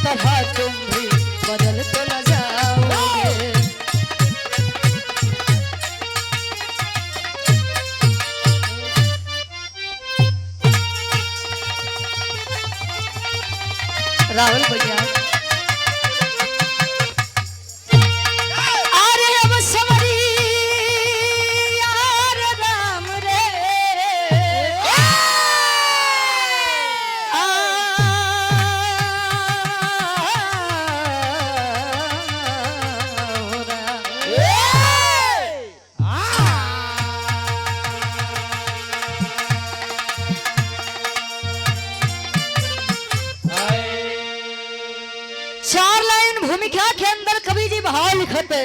तरह तुम भी बदल तो न जाओगे। राहुल भैया अरे अब समरी यार राम रे चार लाइन भूमिका के अंदर कवि जी भाव लिखते।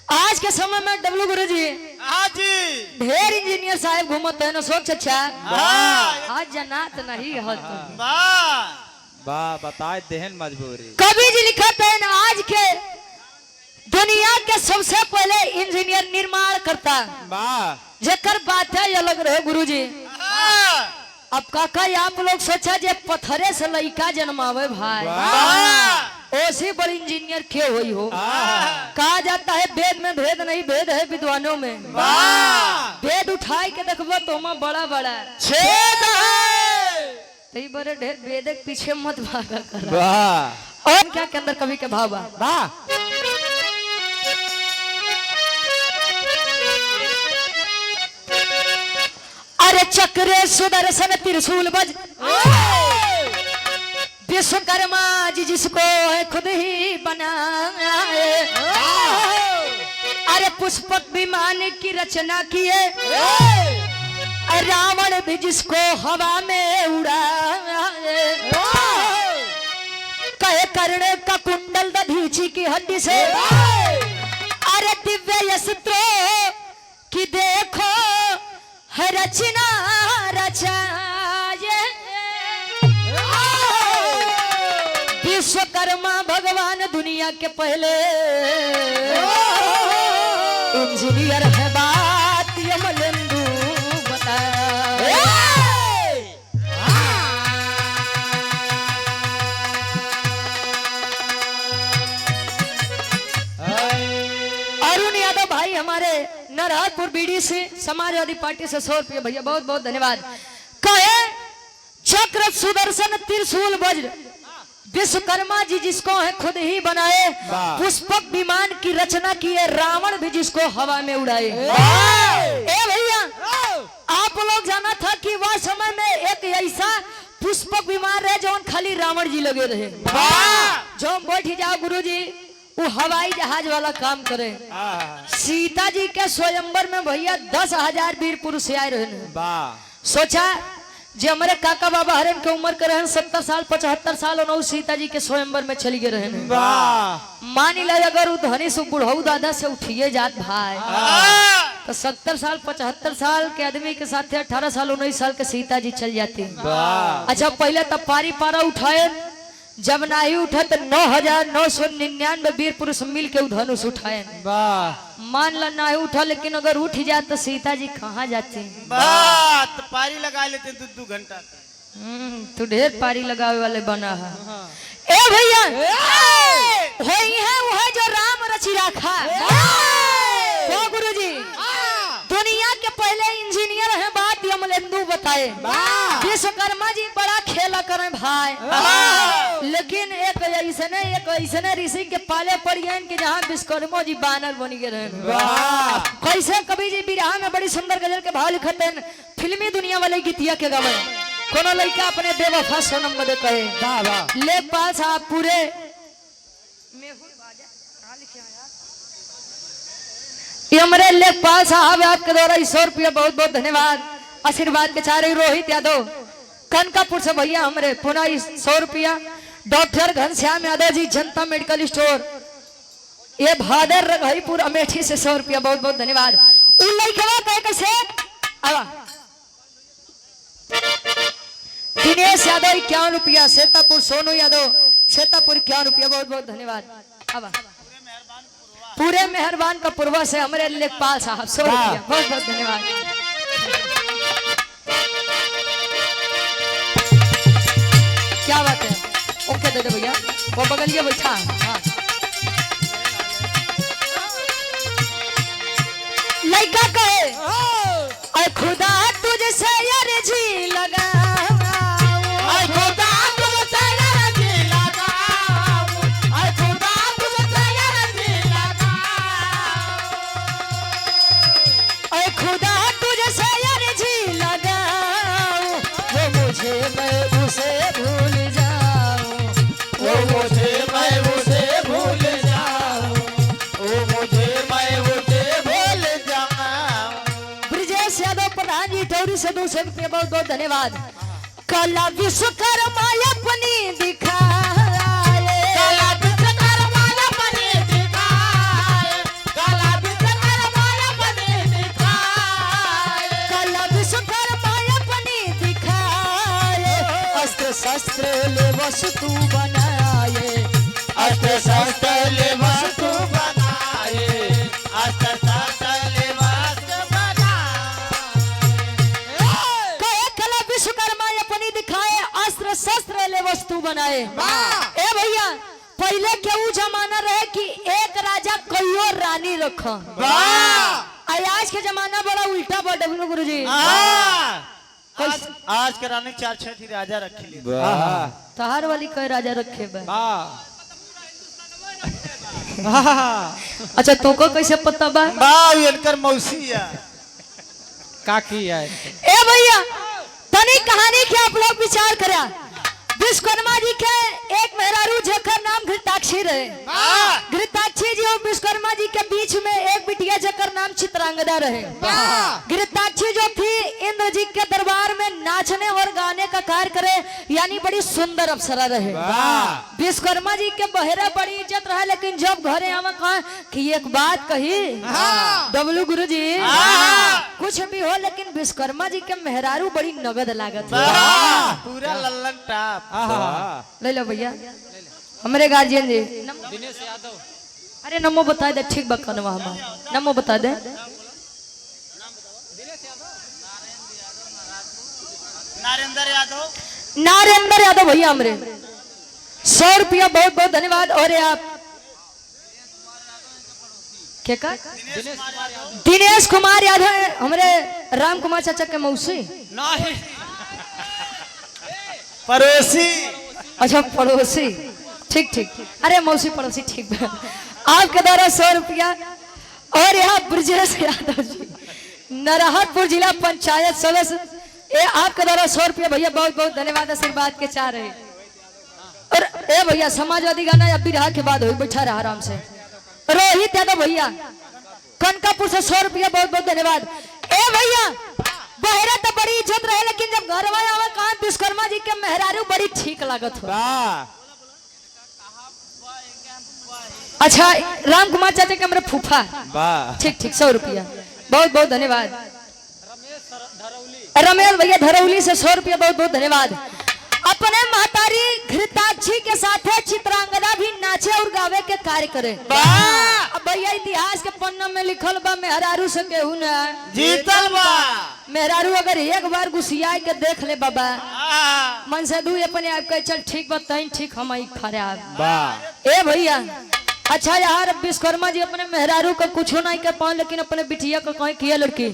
आज के समय में डब्लू गुरु जी हाँ जी ढेर इंजीनियर साहब घूमते हैं ना सोच अच्छा आज जनात नहीं हो वाह बताए देहन मजबूरी। कवि जी लिखते हैं ना आज के दुनिया के सबसे पहले इंजीनियर निर्माण करता वाह जेकर बात है अलग रहे गुरु जी। अब काका आप लोग सोचा जे पत्थरे से लड़का जन्मावे भाई ओसे बड़ी इंजीनियर क्यों हुई हो। कहा जाता है वेद में भेद नहीं भेद है विद्वानों में। वेद उठाए के देखबो तो में बड़ा बड़ा छेद है तई बड़े ढेर वेद के पीछे मत भागा कर। वाह और क्या के अंदर कवि के भाव वाह अरे चक्रे सुदर्शन त्रिशूल बज विश्वकर्मा जी जिसको है खुद ही बनाए। अरे पुष्पक विमान की रचना किए रावण भी जिसको हवा में उड़ाए। कहे कर्ण का कुंडल दधीची की हड्डी से अरे दिव्य यस्त्रो की देखो है रचना रचाए। विश्वकर्मा भगवान दुनिया के पहले इंजीनियर है बात यमलेंदु बताए। अरुण यादव भाई हमारे नरहरपुर बीडी से समाजवादी पार्टी से 100 रुपये भैया बहुत बहुत धन्यवाद। कहे चक्र सुदर्शन त्रिशूल वज्र विश्वकर्मा जी जिसको है खुद ही बनाए। पुष्पक विमान की रचना किए रावण भी जिसको हवा में उड़ाए। ए भैया आप लोग जाना था कि वह समय में एक ऐसा पुष्पक विमान रहे जो खाली रावण जी लगे रहे जो बैठ जाओ गुरु जी वो हवाई जहाज वाला काम करे। सीता जी के स्वयंवर में भैया 10,000 वीर पुरुष आए रहे। सोचा जो हमारे काका बाबा हरण के उम्र के रहे 70 साल 75 साल और सीता जी के स्वयंवर में चली गए रहे। मान ला अगर धनी से बुढ़ऊ दादा से उठिए जात भाई तो 70 साल 75 साल के आदमी के साथ 18 साल 19 साल के सीता जी चल जाती। अच्छा पहले तब पारी पारा उठाए जब नहीं उठा तो 9,999 वीर पुरुष मिल के धनुष उठाए। मान ला नहीं उठा लेकिन अगर उठ जाए तो सीता जी कहाँ जाती। तो पारी लगा लेते 2 घंटा। तू ढेर पारी लगावे वाले बना है। ए भैया वही है वह जो राम रची रखा तो गुरु जी दुनिया के पहले इंजीनियर है बात यमलेंदु बताए। विश्वकर्मा जी बड़ा खेला करे भाई लेकिन एक ऐसने ऋषि के पाले पड़ी है कि जहाँ विश्वकर्मा जी बानर बन गए रहे। कैसे कवि जी बिरहा में बड़ी सुंदर गजल के भाव लिखते हैं। फिल्मी दुनिया वाले गीतिया के गावे कोनो लड़का अपने बेवफा सोनम बदे कहे ले पास आप पूरे हमारे लेखपाल साहब आपके द्वारा 100 रुपया बहुत बहुत धन्यवाद। आशीर्वाद के चारे रोहित यादव कनकापुर से भैया हमारे पुनः 100 रुपया। डॉक्टर घनश्याम यादव जी जनता मेडिकल स्टोर ये भादर रघईपुर अमेठी से 100 रुपया बहुत बहुत धन्यवाद। कैसे दिनेश यादव 51 रुपया। सेतापुर सोनू यादव सेतापुर 51 रुपया बहुत बहुत धन्यवाद। अब पूरे मेहरबान का पूर्वा से हमारे लेखपाल साहब 100 रुपया बहुत बहुत धन्यवाद। क्या बात है ओके दे दे भैया, वो बगलिए बैठा। हाँ लड़का कहे अरे खुदा तुझसे अर्जी लगाऊं, अरे खुदा तुझसे अर्जी लगाऊं, अरे खुदा तुझसे अर्जी लगाऊं, अरे खुदा तुझसे अर्जी लगाऊं, वो मुझे मैं उसे भूल जाऊं, वो मुझे मैं उसे भूल जाऊं, वो मुझे मैं उसे भूल जाऊं। ब्रिजेश यादव प्रधान जी टौरी से 200 रुपये बहुत बहुत धन्यवाद। कला विश्वकर्मा अपनी दिखाए, काला विश्वकर्मा अपने दिखाए, काला विश्वकर्मा अपने दिखाए, कला विश्वकर्मा अपनी दिखाए, अस्त्र शस्त्र ले वस्तु बनाए, अस्त्र शस्त्र ले वस्तु बनाए, अस्त्र शस्त्र ले वस्तु बनाए। कहे कला विश्वकर्मा अपनी दिखाए, अस्त्र शस्त्र ले वस्तु बनाए। ए भैया पहले के ऊ जमाना रहे कि एक राजा कईयो रानी रखा, वाह! आज के जमाना बड़ा उल्टा बा डब्लू गुरुजी। आज कराने 4-6 थी राजा रखी ली। तहार वाली कई राजा रखे बा। अच्छा तुमको कैसे पता बा? इनकर मौसी है काकी है। ए भैया तनी कहानी के आप लोग विचार करा। विश्वकर्मा जी के एक मेहरारू जेकर नाम घृताक्षी रहे। घृताक्षी जी और विश्वकर्मा जी के बीच में एक बिटिया जेकर नाम चित्रांगदा रहे। घृताक्षी जो थी इंद्र जी के दरबार में नाचने और गाने का कार्य करे, यानी बड़ी सुंदर अप्सरा रहे। विश्वकर्मा जी के बहेरा बड़ी इज्जत रहा, लेकिन जब घरे आवा कहा कि एक बात कही डब्लू गुरु जी, कुछ भी हो लेकिन विश्वकर्मा जी के मेहरारू बड़ी नगद लागत है। पूरा लल्लन टाप। ले लो भैया हमारे गार्जियन जी। दिनेश यादव। अरे नमो बता दे, ठीक बकनवा हमारा नमो बता दे। नरेंद्र यादव। नारेंद्र यादव भैया हमरे 100 रुपया बहुत बहुत धन्यवाद। और आप क्या का? दिनेश कुमार यादव हमारे राम कुमार चाचा के मौसी। नहीं पड़ोसी। अच्छा पड़ोसी, ठीक ठीक। अरे मौसी पड़ोसी ठीक है। आपके द्वारा 100 रुपया। और यहाँ ब्रजेश यादव जी नरहरपुर जिला पंचायत सदस्य, ये आपके द्वारा 100 रुपया भैया बहुत बहुत धन्यवाद। आशीर्वाद के चाह रहे। और ए भैया समाजवादी गाना अब भी रहा के बाद हो, बैठा रहा आराम से। रोहित यादव भैया कनकापुर से 100 रुपया बहुत बहुत धन्यवाद। ए भैया बहरा तो बड़ी इज्जत रहे, लेकिन जब घर वाला आवे कहा विश्वकर्मा जी के मेहरारू बड़ी ठीक लागत हो। अच्छा राम कुमार चाचा के हमारे फूफा, ठीक ठीक 100 रुपया बहुत बहुत धन्यवाद। रमेश भैया धरौली से 100 रुपया बहुत बहुत धन्यवाद। अपने महतारी घृताक्षी के साथ चित्रांगदा भी नाचे और गावे के कार्य करे। अब भैया इतिहास के पन्ना में लिखल बा मेहरारू से केहू ना जीतल बा। मेहरारू अगर एक बार गुस्सिया के देख ले बाबा मन से दू अपने आप कहे चल ठीक बा तहीं ठीक हम आई खराब। ए भैया अच्छा यार विश्वकर्मा जी अपने मेहरारू का कुछ नहीं कर पाए, लेकिन अपने बिटिया को कहीं किया लड़की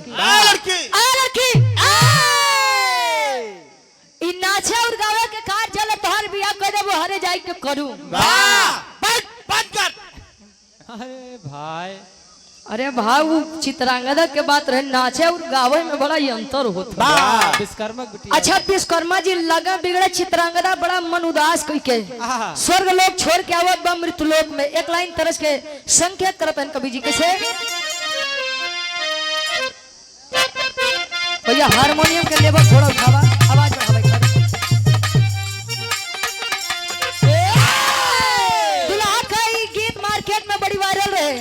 नाचे और गावे के कार चले तोहर बियाह कर देबो हरे जाई के करू। अरे भाई, अरे भाऊ चित्रांगदा के बात रहे, नाचे और गावे में बड़ा ही अंतर होता है। विश्वकर्मा बिटिया। अच्छा विश्वकर्मा जी लगा बिगड़े चित्रांगदा बड़ा मन उदास कई के स्वर्ग लोक छोड़ के आवत बा मृत्यु लोक में। एक लाइन तरस के संकेत करत हैं कवि जी कैसे भैया हारमोनियम के लेवल थोड़ा उठावा, आवाज बढ़ावा। दुल्हा का ई गीत मार्केट में बड़ी वायरल रहे।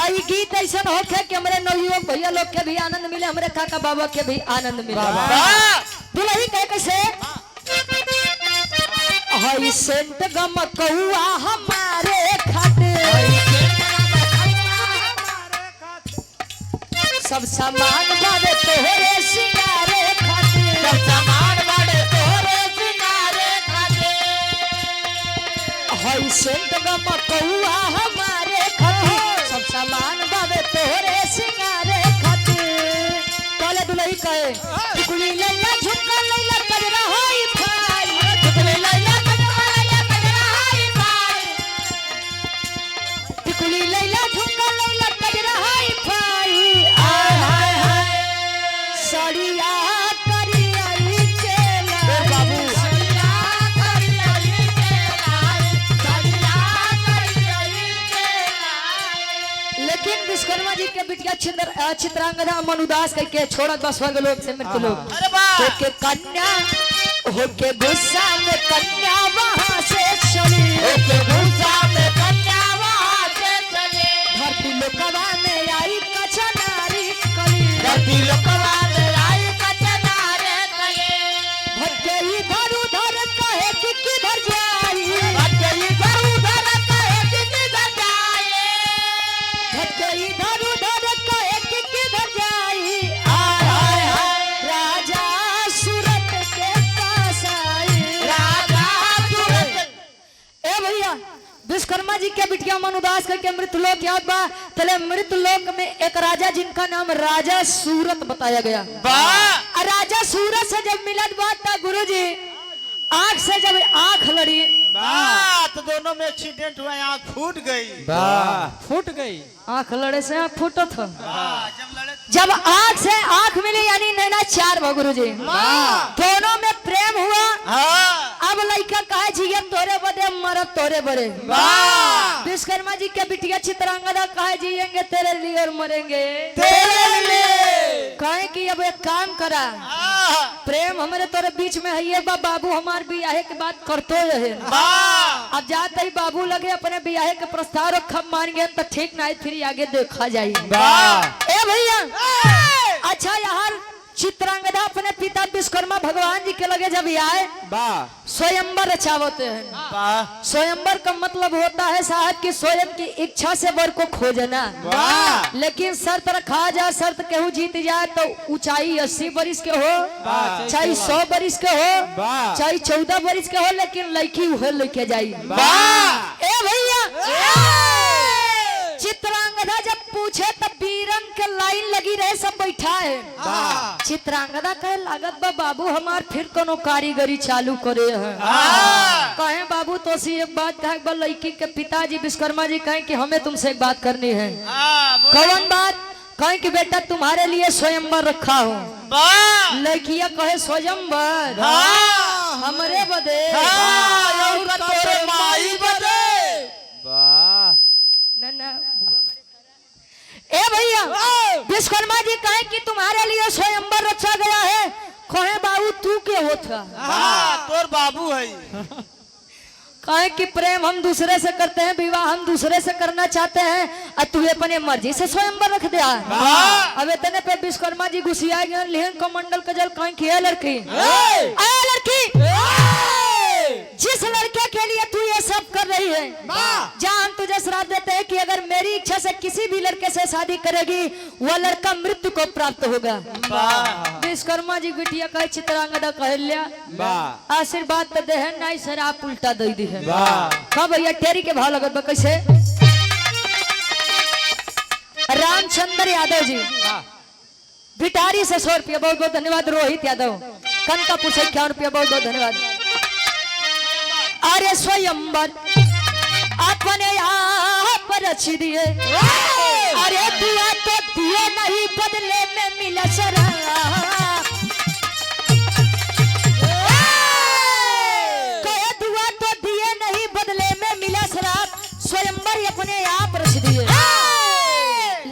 आई गीत ऐसा होके कि हमारे नवयुवक भैया लोग के भी आनंद मिले, हमारे काका बाबा के भी आनंद मिले। दुल्ही कहे कैसे हई सेंट गमकौआ हमारे खातिर सब सामान बारे तोहरे सिंगारे खातिर, सब सामान बारे तोहरे सिंगारे खातिर। सेंट गमकौआ हमारे खातिर सब सामान बाबे तोरे सिंगारे खातिर कहले दुलही कहे टिकुली लैला झुमका लैला कजरा होई भाई टिकुली लैला झुमका लैला कजरा होई भाई टिकुली लैला झुमका लैला कजरा होई भाई हाय हाय हाय सड़िया करियाई चेला बाबू सड़िया करियाई चेला सड़िया करियाई चेला। लेकिन विश्वकर्मा जी के बिटिया चित्रांगदा मनुदास कह के छोड़त बा स्वर्ग लोक से मृत्यु लोक अरे वाह होके कन्या होके गुस्सा में कन्या वहां से चली ओके गुस्सा में कन्या वहां से चले धरती लोकवा में आई कचनारी कली धरती लोकवा में आई कचनारे कले भटके इधर उधर कहे कि किधर जाई भटके इधर उधर कहे कि किधर जाए भटके इधर उधर कहे कि किधर जाई हाय हाय हाय राजा सूरत के पास आई राजा तुरंत ए भैया विश्वकर्मा जी के बिटिया मनुदास करके मृतलोक याद बा तले मृतलोक में एक राजा जिनका नाम राजा सूरत बताया गया वाह राजा सूरत से जब मिलत बात था गुरुजी आंख से जब आंख लड़ी वाह तो दोनों में एक्सीडेंट हुआ आँख फूट गई वाह फूट गई आंख लड़े से आंख फूटा था जब लड़े जब आंख से आंख मिली यानी नैना चार भा गुरुजी दोनों में प्रेम हुआ हाँ अब लड़का कहे जिये तोरे बदे मरद तोरे बड़े वाह विश्वकर्मा जी के बिटिया चित्रांगदा कहे जियेंगे तेरे लिए और मरेंगे तेरे लिए कहे कि अब एक काम करा हाँ प्रेम हमारे तोरे बीच में है ये बाबू हमार बियाहे के बात करते रहे वाह अब जाते ही बाबू लगे अपने बियाहे के प्रस्ताव रखा मान गए तो ठीक नहीं फिर आगे देखा जाए वाह ए भैया अच्छा यहाँ चित्रांगदा अपने पिता विश्वकर्मा भगवान जी के लगे जब आए वाह स्वयंवर रचावते हैं वाह स्वयंवर का मतलब होता है साहब की स्वयं की इच्छा से वर को खोजना वाह लेकिन शर्त रखा जाए शर्त केहू जीत जाए तो ऊंचाई 80 बरिस के हो वाह चाहे 100 बरिस के हो वाह चाहे 14 बरिस के हो लेकिन लड़की उहे लेके जाई वाह ए भैया चित्रांगदा जब पूछे तब बीरन के लाइन लगी रहे सब बैठा है वाह चित्रांगदा कहे लागत बा बाबू हमार फिर कोनो कारीगरी चालू करे है हाँ। कहे बाबू तो सी एक बात कहे बा लड़की के पिताजी विश्वकर्मा जी कहे कि हमें तुमसे एक बात करनी है हाँ बोलो। कौन बात कहे कि बेटा तुम्हारे लिए स्वयंवर रखा हूँ वाह लड़किया कहे स्वयंवर हाँ हमरे बदे हाँ और तोरे माई बदे वाह न न ए भैया विश्वकर्मा जी कहे कि तुम्हारे लिए स्वयंवर रचा गया है कहे बाबू तू के होता हाँ तोर बाबू है कहे कि प्रेम हम दूसरे से करते हैं विवाह हम दूसरे से करना चाहते हैं और तू अपने मर्जी से स्वयंवर रख दिया वाह। अब इतने पे विश्वकर्मा जी घुसिया गए लेकिन कमंडल का जल कहीं की है लड़की ए! आया लड़की जिस लड़के के लिए तू ये सब कर रही है जहाँ हम तुझे श्राप देते हैं कि अगर मेरी इच्छा से किसी भी लड़के से शादी करेगी वह लड़का मृत्यु को प्राप्त होगा वाह विश्वकर्मा जी बिटिया कहे चित्रांगदा कहल्या वाह आशीर्वाद तो दे है नहीं सर आप उल्टा दे दी है वाह कब भैया टेरी के भाव लगत बा कैसे रामचंद्र यादव जी वाह भिटारी से 100 रुपया बहुत बहुत धन्यवाद रोहित यादव कनकापुर से 51 रुपया बहुत बहुत धन्यवाद अरे स्वयंवर अपने आप रच दिए अरे दुआ तो दिए नहीं बदले में मिला शरा कहे दुआ तो दिए नहीं बदले में मिला शराब स्वयंवर अपने आप रच दिए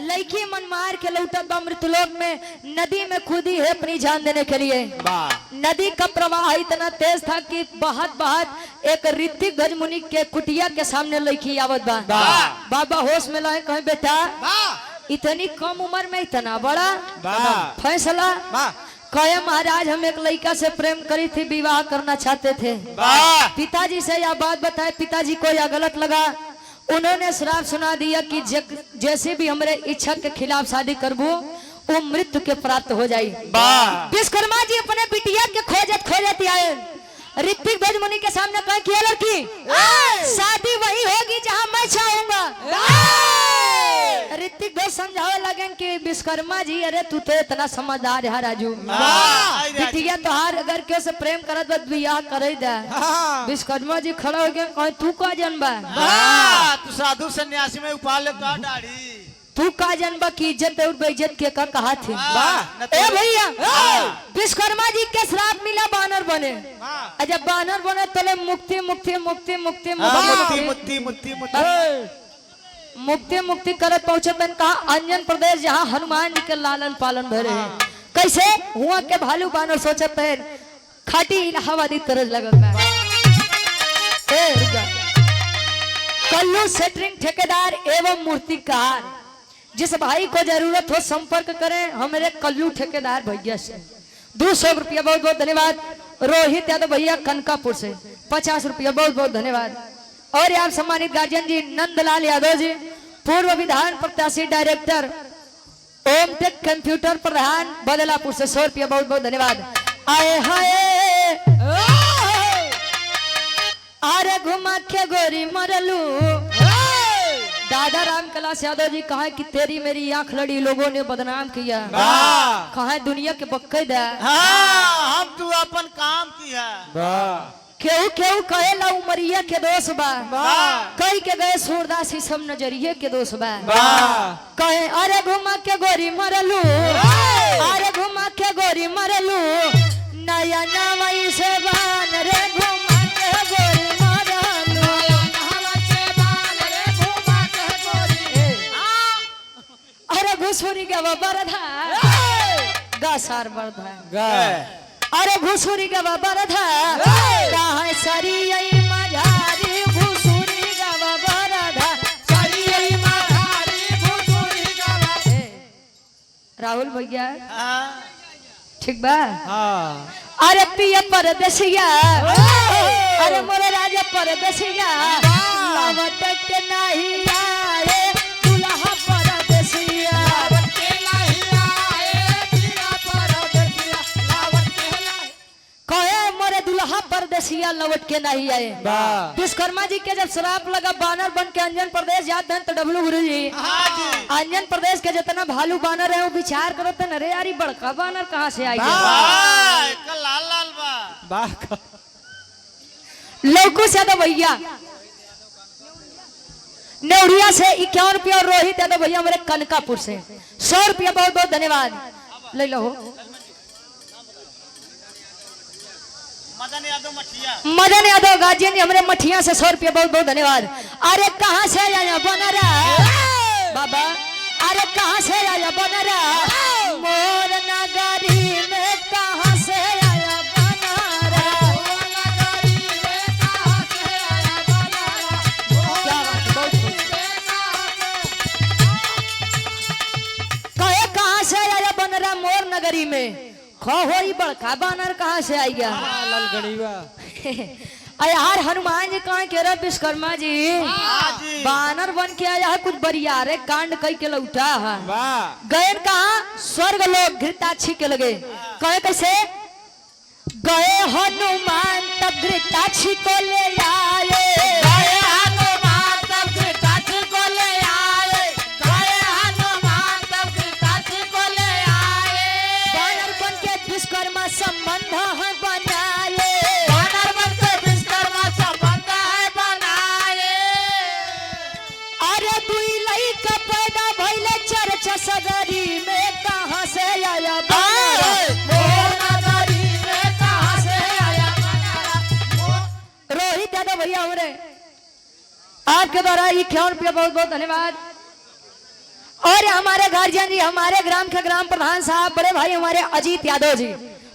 लड़की मन मार के लौटत बा मृतलोक में नदी में कूदी है अपनी जान देने के लिए वाह नदी का प्रवाह इतना तेज था कि बहत बहत एक ऋतिक गजमुनि के कुटिया के सामने लड़की आवत बा बाबा होश में लाए कहे बेटा इतनी कम उम्र में इतना बड़ा वाह फैसला वाह कहे महाराज हम एक लड़का से प्रेम करी थी विवाह करना चाहते थे वाह पिताजी से यह बात बताए पिताजी को यह गलत लगा उन्होंने श्राप सुना दिया कि जैसे भी हमारे इच्छा के खिलाफ शादी करबो वो मृत्यु के प्राप्त हो जाये वाह विश्वकर्मा जी अपने बिटिया के खोजत खोजत आए ऋतिक भोज मुनि के सामने कहे कि लड़की शादी वही होगी जहाँ मैं चाहूंगा। ऋतिक भोज समझावे लगे कि विश्वकर्मा जी अरे तू तो इतना समझदार है राजू। बिटिया तोहार अगर के से प्रेम करत बा बियाह करे दे। विश्वकर्मा जी खड़ा हो गए कहे तू का जनबा तू साधु सन्यासी में उपाल का दाढ़ी तू का जनबा की इज्जत और बेइज्जत के का कहा थे। ए भैया विश्वकर्मा जी के श्राप मिला बानर बने। जब बानर बने तले मुक्ति मुक्ति मुक्ति मुक्ति मुक्ति मुक्ति मुक्ति मुक्ति मुक्ति करत पहुंचे तन कहा अंजन प्रदेश जहाँ हनुमान जी के लालन पालन भरे हैं। कैसे हुआ के भालू बानर सोचत है खाटी इलाहाबादी तरज लगल बा। कल्लू सेटरिंग ठेकेदार एवं मूर्तिकार जिस भाई को जरूरत हो संपर्क करें हमारे कल्लू ठेकेदार भैया से। 200 रुपया बहुत बहुत धन्यवाद। रोहित यादव भैया कनकापुर से 50 रुपया बहुत बहुत धन्यवाद। और आप सम्मानित गार्जियन जी नंदलाल यादव जी पूर्व विधान प्रत्याशी डायरेक्टर ओम टेक कंप्यूटर प्रधान बदलापुर से 100 रुपया बहुत बहुत धन्यवाद। आए हाय अरे घुमा के गोरी मरलू दादा राम कैलाश यादव जी कहा कि तेरी मेरी आंख लड़ी लोगों ने बदनाम किया। कहा दुनिया के बक्कैदा हम तू अपन काम किया। केहू केहू कहेला उमरिया के दोष बा कई के गए सूरदास ही सब नजरिए के दोष बा। कहे अरे घुमा के गोरी मरलू अरे घुमा के गोरी मरलू नया नवाई से बान रे घुमा के गोरी मरलू। अरे घुसुरी के बरधा गासार बरधा अरे घुसुरी का बरधा कहाँ सरी आई मझारी घुसुरी का बरधा सरी आई मझारी घुसुरी का। राहुल भैया ठीक बा। अरे पिया परदेसिया अरे मोरे राजा परदेसिया लौट के नहीं आए दुल्हा परदेसिया। दुल्हा परदेसिया लौट के नहीं आए। विश्वकर्मा जी के जब श्राप लगा बानर बन के अंजन प्रदेश जाते हैं तो डब्लू गुरु जी अंजन प्रदेश के जितना भालू बानर है वो विचार करते हैं अरे यार बड़का बानर कहाँ से आई लाल लाल बा लौकुश यादव भैया नेवड़िया से 51 रुपया और रोहित यादव भैया मेरे कनकापुर से 100 रुपया बहुत बहुत धन्यवाद। ले लो मदन यादव गार्जियन जी हमारे मठिया से 100 रुपया बहुत बहुत धन्यवाद। अरे कहाँ से आया बनरा बाबा अरे कहाँ से आया बनरा मोर नगरी में कहाँ से आया बनरा। कहे कहाँ से आया बनरा मोर नगरी में खो होई बड़का बानर कहाँ से आई गया यार हनुमान जी कहाँ के विश्वकर्मा जी बानर बन के आया है कुछ बरियारे कांड कई के लौटा है गए कहा स्वर्ग लोग घृताक्षी के लगे कहे कैसे गए हनुमान तब घृताक्षी को ले आए बानर बन के विश्वकर्मा संबंध है बनाए सगरी में कहाँ से आया रोहित यादव भैया हमारे आपके द्वारा 51 रुपया बहुत बहुत धन्यवाद। और हमारे गार्जियन जी हमारे ग्राम के ग्राम प्रधान साहब बड़े भाई हमारे अजीत यादव जी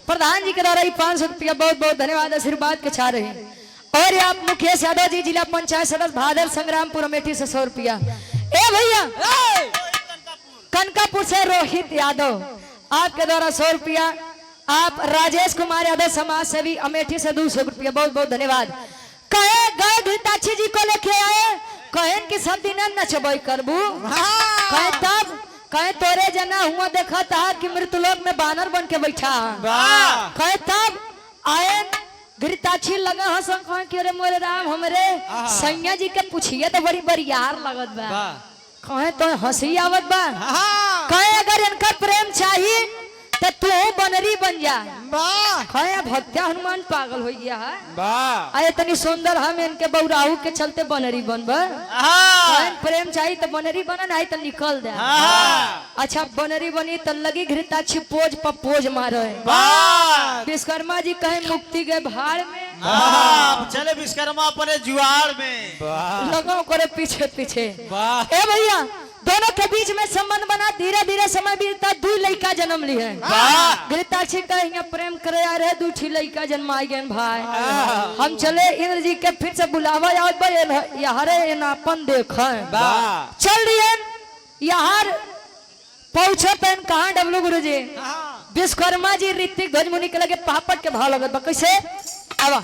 प्रधान जी के द्वारा 500 रुपया बहुत बहुत धन्यवाद आशीर्वाद के छा रहे हैं। और आप मुकेश यादव जी जिला पंचायत सदस्य भादर संग्रामपुर अमेठी से 100 रुपया। ए भैया कनकापुर से रोहित यादव आपके द्वारा 100 रुपया। आप राजेश कुमार यादव समाज सेवी अमेठी से 200 रुपया बहुत बहुत धन्यवाद। कहे गए घृताक्षी जी को लेके आए कहे कि सब दिन नचबई करबू कहे तब कहे तोरे जना हुआ देखा था कि मृतलोक में बानर बन के बैठा कहे तब आए गिरताक्षी लगा हसन कहा कि अरे मोरे राम हमरे सैया जी के पूछिए तो बड़ी बरियार लगत बा वाह कहे तो हंसी आवत बा हाँ कहे अगर इनका प्रेम चाहिए तो तू बनरी बन जा वाह कहे भक्त्या हनुमान पागल हो गया है वाह आए तनी सुंदर हम इनके बौराहू के चलते बनरी बनबा हाँ प्रेम चाहिए तो बनरी बना नहीं तो निकल दे हाँ अच्छा बनरी बनी तो लगी घृताक्षी पोज पर पोज मारे वाह विश्वकर्मा जी कहे मुक्ति गए भाड़ में हाँ चले विश्वकर्मा अपने जुआर में वाह लोगों करे पीछे पीछे वाह ए भैया दोनों के बीच में संबंध बना धीरे धीरे समय बीतता दू लड़का जन्म ली है वाह घृताक्षी कहे प्रेम करे आ रहे दूठी लड़का जन्माई गए भाई हम चले इंद्र जी के फिर से बुलावा यारे नापन देख वाह चल दिए यार पहुंचे पेन कहा डब्लू गुरु जी विश्वकर्मा जी ऋतिक ध्वज मुनि के लगे पापट के भाव लगत बा कैसे आवा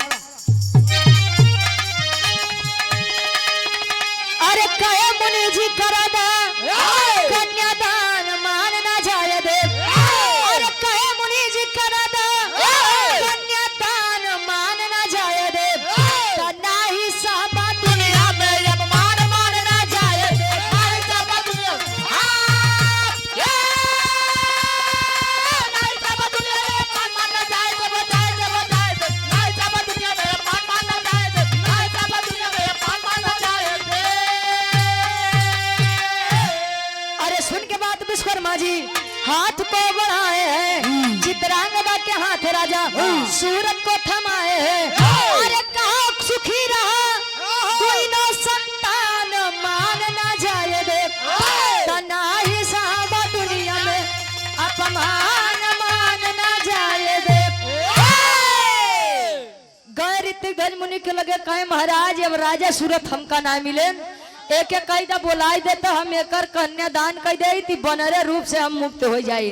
अरे कहे मुनि जी करा दा कन्यादान मान ना जाए दे अरे कहे मुनि जी करा दा कन्यादान मान ना जाए दे ना ही साबा दुनिया में अब मान ना जाए दे नहीं साबा दुनिया नहीं साबा दुनिया में मान ना जाए दे बताए दे नहीं साबा दुनिया में मान ना जाए दे नहीं साबा दुनिया में मान ना जाए दे अरे सुन के बात विश्वकर्मा जी हाथ को बढ़ाए हैं चित्रांगदा के हाथ राजा सूरत को थमाए हैं अरे कहा सुखी रहा कोई नो संतान मान ना जाए दे तना ही साहबा दुनिया में अपमान मान ना जाए दे गैरित गज मुनि के लगे कहे महाराज अब राजा सूरत हमका ना मिले एक एक कायदा बोलाई दे तो हम एक कन्यादान कर दे थी बनरे रूप से हम मुक्त हो जाए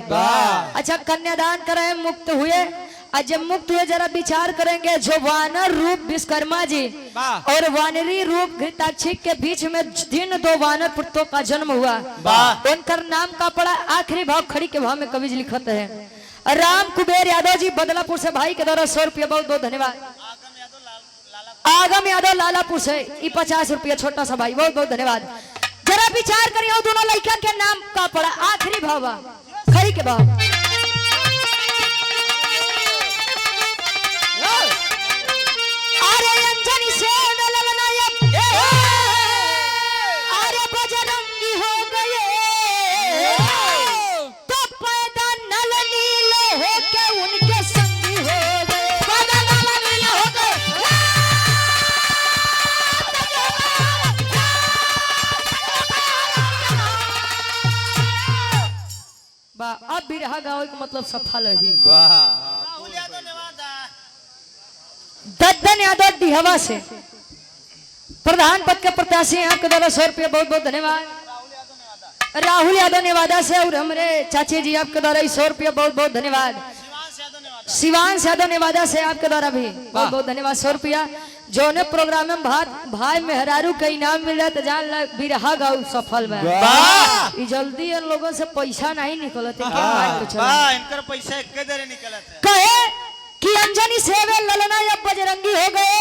अच्छा कन्यादान करे मुक्त हुए और जब मुक्त हुए जरा विचार करेंगे जो वानर रूप विश्वकर्मा जी और वानरी रूप घृताक्षी के बीच में जिन दो वानर पुत्रों का जन्म हुआ उनका नाम का पड़ा आखिरी भाव खड़ी के भाव में कवि लिखते हैं राम कुबेर यादव जी बदलापुर से भाई के द्वारा 100 रुपया बहुत बहुत धन्यवाद आगम यादव लालापुर से 50 रुपया छोटा सा भाई बहुत बहुत धन्यवाद जरा विचार करिए दोनों लड़का के नाम का पड़ा आखिरी भाव खड़ी के भाव अरे अंजनी से अरे बजरंगी हो गए तो पैदा नल नील हो के उनके संगी हो गए पैदा नल नील हो गए अब बिरहा गाँव का मतलब सफल ही दद्दन यादव डिहवा से प्रधान पद के प्रत्याशी आपके द्वारा 100 रुपया बहुत बहुत धन्यवाद राहुल यादव नेवादा से और हमारे चाची जी आपके द्वारा 100 रुपया बहुत बहुत धन्यवाद शिवांश यादव नेवादा से आपके द्वारा भी बहुत बहुत धन्यवाद 100 रुपया जो ने प्रोग्राम में भाई मेहरारू का इनाम मिला तो जान ला बिरहा गाँव सफल बा जल्दी इन लोगों से पैसा नहीं निकलते इनकर पैसा एक देर निकलत कहे कि अंजनी सेवे ललना या बजरंगी हो गए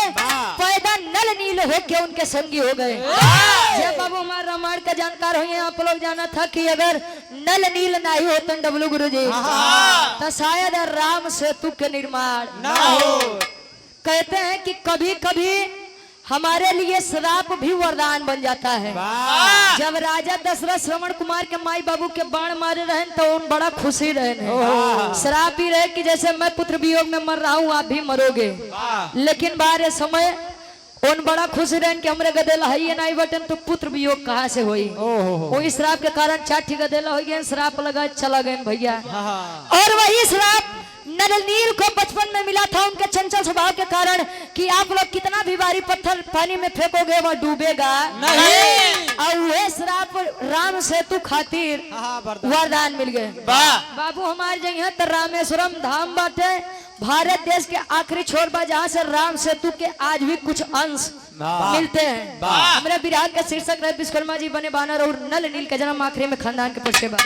पैदा नल नील हो के उनके संगी हो गए जब बाबू हमारे रामायण का जानकार हुए आप लोग जाना था कि अगर नल नील नहीं होते डब्लू गुरु जी तो शायद राम सेतु के निर्माण ना हो कहते हैं कि कभी कभी हमारे लिए श्राप भी वरदान बन जाता है जब राजा दशरथ श्रवण कुमार के माई बाबू के बाण मारे रहे तो उन बड़ा खुशी रहे श्राप ही रहे कि जैसे मैं पुत्र वियोग में मर रहा हूँ आप भी मरोगे लेकिन बारे समय उन बड़ा खुश रहे कि हमरे गदेला है ये नहीं बटन तो पुत्र वियोग कहाँ से हुई वही श्राप के कारण 4 गदेला हो गए श्राप लगा चला गए भैया और वही श्राप नलनील को बचपन में मिला था उनके चंचल स्वभाव के कारण कि आप लोग कितना भी भारी पत्थर पानी में फेंकोगे वह डूबेगा नहीं और वह श्राप राम सेतु खातिर वरदान मिल गए बाबू हमारे जगह तो रामेश्वरम धाम बाटे भारत देश के आखिरी छोर बा जहाँ से राम सेतु के आज भी कुछ अंश मिलते हैं हमारे विराट का शीर्षक रहे विश्वकर्मा जी बने बानर और नल नील का जन्म आखिरी में खानदान के पीछे बा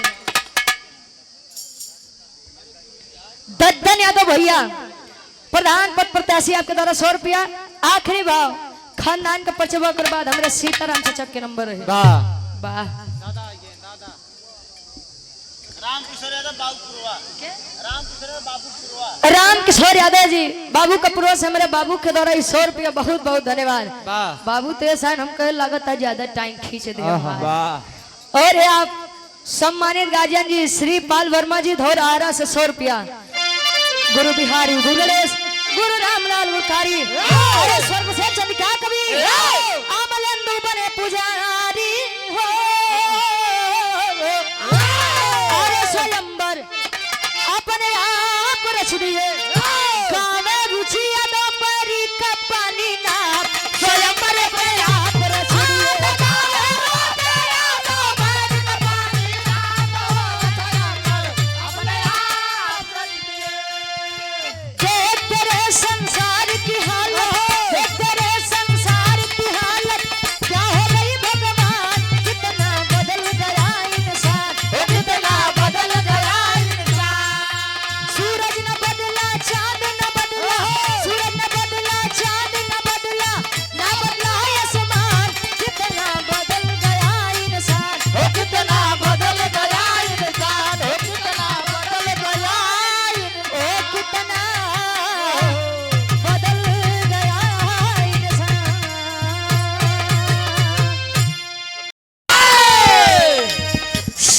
दद्दन यादव भैया प्रधान पद प्रत्याशी आपके द्वारा 100 रुपया। आखिरी भाव खानदान का परिचय के बाद हमारे सीताराम चचा के नंबर है। वाह वाह राम किशोर यादव जी बाबू कपूर से हमारे बाबू के द्वारा 100 रुपया। बहुत बहुत धन्यवाद वाह बाबू। तो ऐसा हम कहे लागत है ज्यादा टाइम खींच दिया हमारा। वाह और ये आप सम्मानित गार्जियन जी श्री पाल वर्मा जी धौरहरा से 100 रुपया। गुरु बिहारी गुरु गणेश गुरु रामलाल मुखारी अरे स्वर्ग से चंदिका कवि अमलेंदु बने पुजारी हो अरे स्वयंवर अपने आप रच दिए गावे रुचि अदा परी का पानी ना स्वयंवर अपने आप रच संसार की हालत तेरे संसार की हालत क्या हो गई भगवान कितना बदल गया इंसान कितना बदल गया इंसान। सूरज न बदला चांद न बदला सूरज न बदला चांद न बदला आसमान कितना बदल गया इंसान कितना बदल गया इंसान कितना बदल गया कितना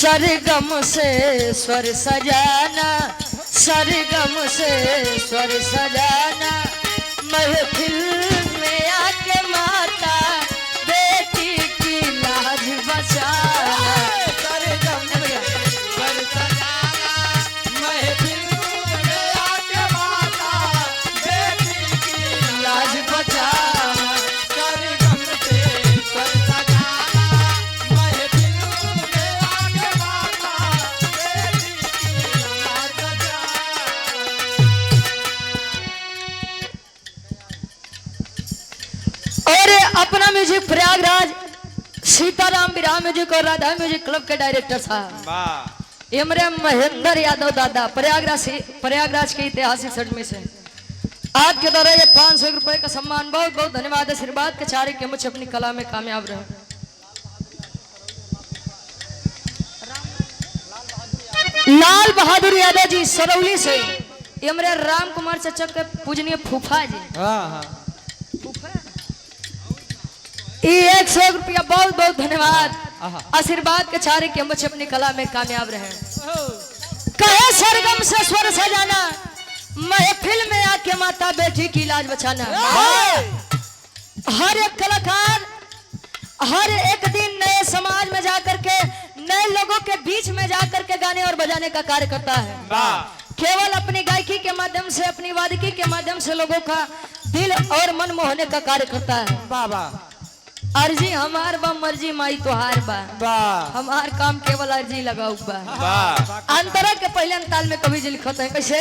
सरगम से स्वर सजाना सरगम से स्वर सजाना महफिल में आके माता बेटी की लाज बचाना सरगम से स्वर सजाना महफिल में आके माता बेटी की लाज बचाना सरगम से स्वर सजाना महफिल अपना म्यूजिक प्रयागराज सीताराम विराह म्यूजिक और राधा म्यूजिक क्लब के डायरेक्टर साहब वाह इमरे महेंद्र यादव दादा प्रयागराज के ऐतिहासिक सड़ में से आपके द्वारा ये 500 रुपए का सम्मान। बहुत बहुत धन्यवाद। आशीर्वाद के चारे के मुझे अपनी कला में कामयाब रहे। लाल बहादुर यादव जी सरौली से इमरे राम कुमार चचा के पूजनीय फूफा जी हाँ 100 रुपया। बहुत बहुत धन्यवाद। आशीर्वाद के चारे के मुझे अपनी कला में कामयाब रहे। कहे सरगम से स्वर सजाना महफिल में आके माता बेटी की लाज बचाना। हर एक कलाकार हर एक दिन नए समाज में जाकर के नए लोगों के बीच में जाकर के गाने और बजाने का कार्य करता है। केवल अपनी गायकी के माध्यम से अपनी वादकी के माध्यम से लोगों का दिल और मन मोहने का कार्य करता है। बाबा अर्जी हमार बा मर्जी माई तोहार बा हमार काम केवल अर्जी लगाऊ बा। अंतरा के पहले अंताल में कवि जी लिखत है कैसे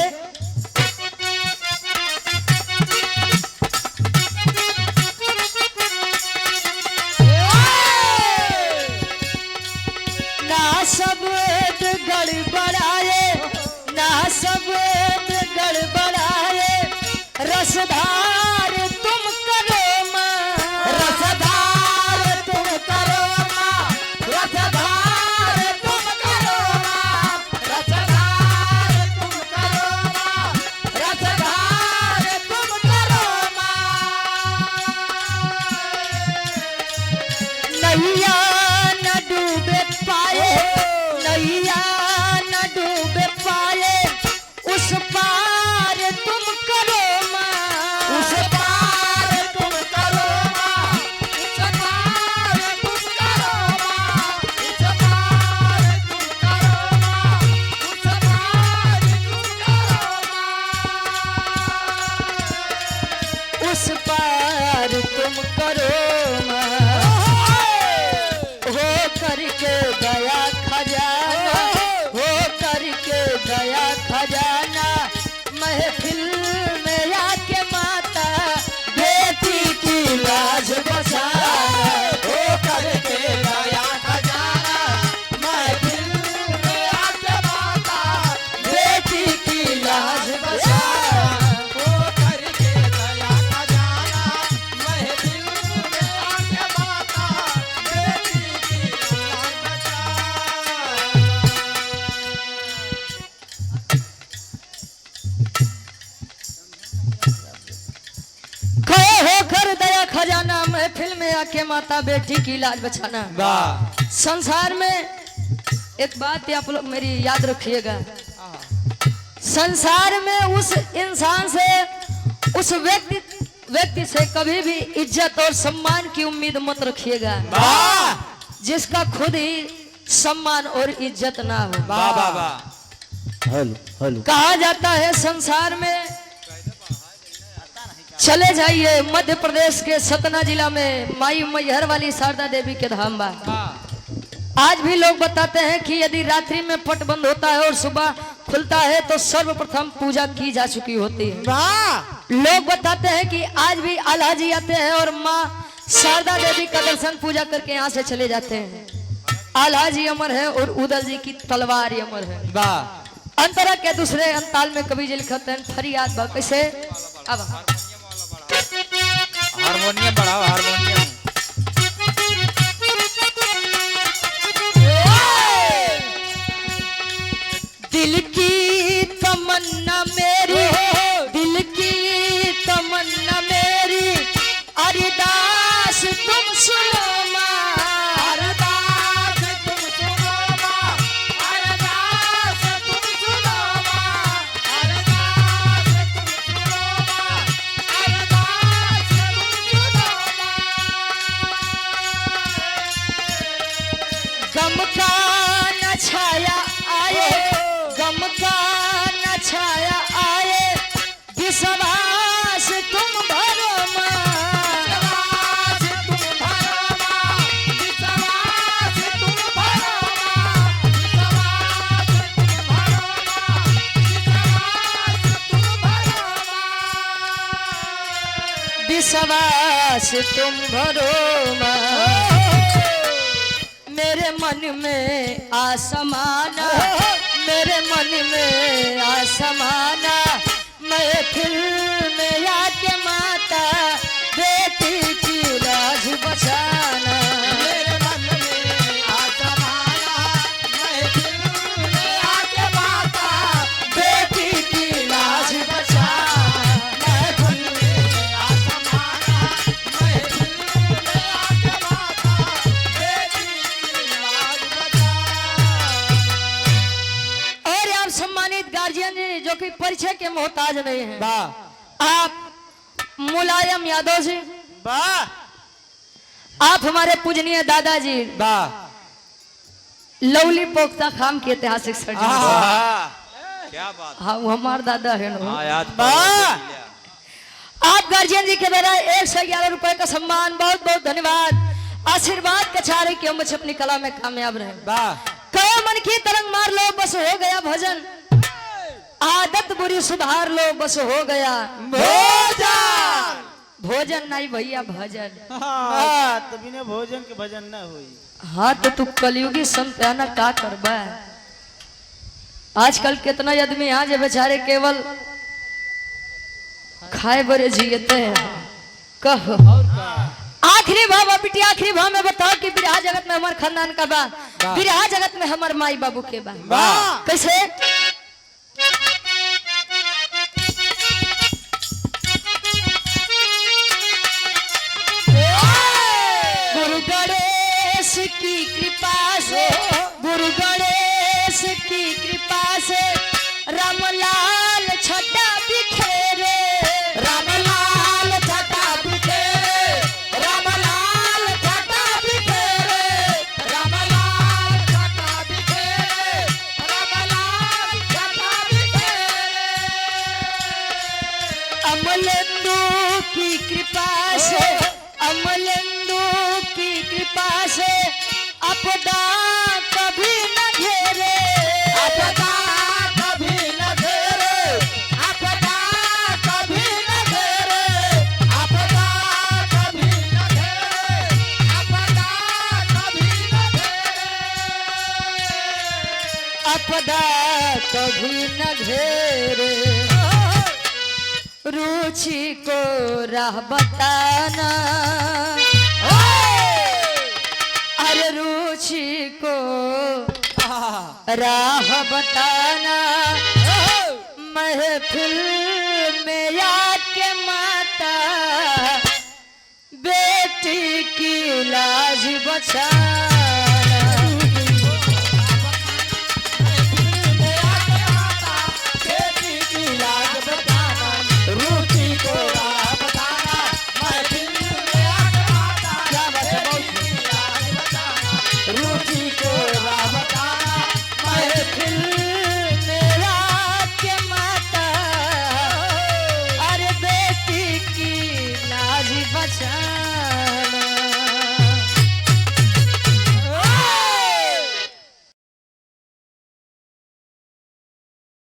ना सब गड़बड़ाए ना सब गड़बड़ाए रसधार तुम करो मां रसधार तुम करो मां रसधार तुम करो मां रसधार तुम करो मां रसधार तुम करो मां। नैया न डूबे पाए नैया न डूबे पाए उस पार तुम करो मां उस पार तुम करो मां उस पार तुम करो मां उस पार तुम करो मां उस पार तुम करो मां उस पार तुम करो मां। महफिल में आके माता बेटी की लाज बचाना। वाह संसार में एक बात आप लोग मेरी याद रखिएगा, संसार में उस इंसान से, उस व्यक्ति से कभी भी इज्जत और सम्मान की उम्मीद मत रखिएगा वाह जिसका खुद ही सम्मान और इज्जत ना हो। वाह वाह वाह। Hello hello. कहा जाता है संसार में, चले जाइए मध्य प्रदेश के सतना जिला में माई मैहर वाली शारदा देवी के धाम बा। आज भी लोग बताते हैं कि यदि रात्रि में पट बंद होता है और सुबह खुलता है तो सर्वप्रथम पूजा की जा चुकी होती है। वाह लोग बताते हैं कि आज भी आल्हा जी आते हैं और माँ शारदा देवी का दर्शन पूजा करके यहाँ से चले जाते हैं। आल्हा जी अमर है और उदल जी की तलवार अमर है। वाह। अंतरा के दूसरे अंताल में कवि जी लिखते हैं फरियाद बा कैसे। अब हारमोनियम बढ़ाओ हारमोनियम। दिल की तमन्ना मेरी, दिल की तमन्ना मेरी, अरदास तुम सुनो माँ, अरदास तुम सुनो माँ, अरदास तुम सुनो माँ, अरदास तुम सुनो माँ, अरदास तुम सुनो माँ। गम का न छाया आए, गम का न छाया आए, विश्वास तुम भरो माँ, विश्वास तुम भरो माँ, विश्वास तुम भरो माँ, विश्वास तुम भरो माँ, विश्वास तुम भरो माँ। मेरे मन में आसमाना, मेरे मन में आसमाना, महफिल में आके माता बेटी की लाज बचाना। मेरे मन में आसमाना, महफिल में आके माता बेटी की लाज बचाना। महफिल में आसमाना, महफिल में आके माता बेटी की लाज बचाना। और आप सम्मानित गार्जियन जी जो कि परिचय के मोहताज नहीं हैं, वाह आप मुलायम यादव जी, वाह आप हमारे पूजनीय दादाजी वाह लवली पोख्ता खाम के ऐतिहासिक सर्जन। वाह क्या बात। हाँ वो हमारे दादा है ना। हाँ याद वाह। आप गार्जियन जी के द्वारा 111 रुपए का सम्मान, बहुत बहुत धन्यवाद। आशीर्वाद का चारे कि हम अपनी कला में कामयाब रहे। वाह। कहो मन की तरंग मार लो बस हो गया भजन, आदत बुरी सुधार लो बस हो गया भोजन। भोजन नहीं भैया भजन। हाँ तो बिना भोजन के भजन न हुई। हाँ तो तू कलयुगी संत है ना, का करबा। आजकल कितना आदमी यहाँ जो बेचारे केवल खाए बरे जियते हैं। कह आखिरी भाव बेटी, आखिरी भाव में बताओ कि बिरहा जगत में हमारे खानदान का बा, बिरहा जगत में हमारे माई बाबू के बा। वाह। कैसे। गुरु गणेश की कृपा से, गुरु गणेश की कृपा से रामलाल छटा बिखेरे, रामलाल छटा बिखेरे, रामलाल छटा बिखेरे, रामलाल छटा बिखेरे, रामलाल छटा बिखेरे। अमलेंदु की कृपा से, अमलेंदु की कृपा से आपदा कभी न घेरे, आपदा कभी न घेरे, आपदा कभी न घेरे, आपदा कभी न घेरे, आपदा कभी न घेरे, आपदा कभी न घेरे। रुचि को राह बताना, अरे रुचि को राह बताना, महफिल में आके माता बेटी की लाज बचा